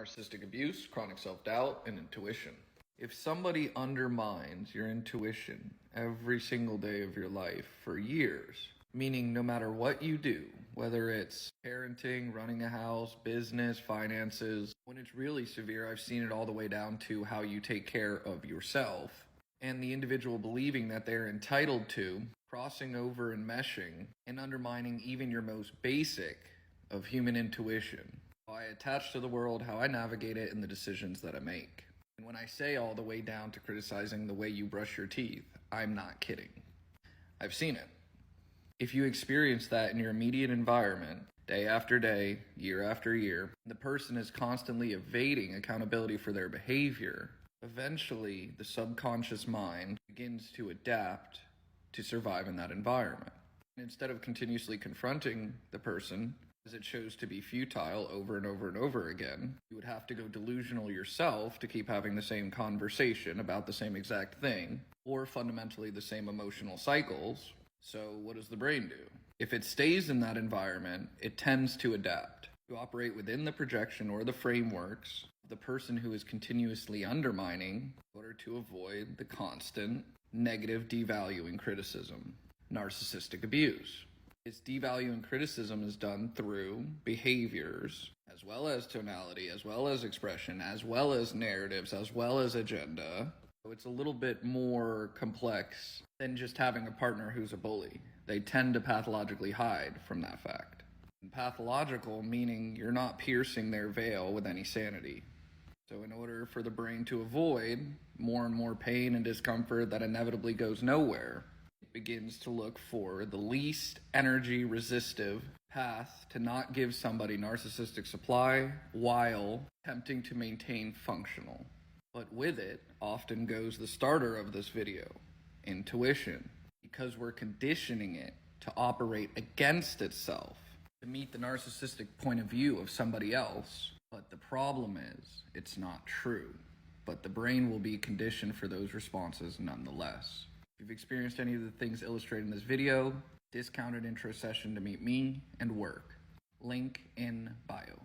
narcissistic abuse, chronic self-doubt, and intuition. If somebody undermines your intuition every single day of your life for years, meaning no matter what you do, whether it's parenting, running a house, business, finances, when it's really severe, I've seen it all the way down to how you take care of yourself, and the individual believing that they're entitled to, crossing over and meshing, and undermining even your most basic of human intuition. How I attach to the world, how I navigate it, and the decisions that I make. And when I say all the way down to criticizing the way you brush your teeth, I'm not kidding. I've seen it. If you experience that in your immediate environment, day after day, year after year, the person is constantly evading accountability for their behavior, eventually the subconscious mind begins to adapt to survive in that environment. And instead of continuously confronting the person, as it shows to be futile over and over and over again, you would have to go delusional yourself to keep having the same conversation about the same exact thing, or fundamentally the same emotional cycles. So what does the brain do? If it stays in that environment, it tends to adapt, to operate within the projection or the frameworks of the person who is continuously undermining in order to avoid the constant negative devaluing criticism, narcissistic abuse. Its devaluing criticism is done through behaviors, as well as tonality, as well as expression, as well as narratives, as well as agenda. So it's a little bit more complex than just having a partner who's a bully. They tend to pathologically hide from that fact. And pathological meaning you're not piercing their veil with any sanity. So in order for the brain to avoid more and more pain and discomfort that inevitably goes nowhere, it begins to look for the least energy resistive path to not give somebody narcissistic supply while attempting to maintain functional. But with it often goes the starter of this video, intuition, because we're conditioning it to operate against itself, to meet the narcissistic point of view of somebody else. But the problem is, it's not true. But the brain will be conditioned for those responses nonetheless. If you've experienced any of the things illustrated in this video, discounted intro session to meet me and work. Link in bio.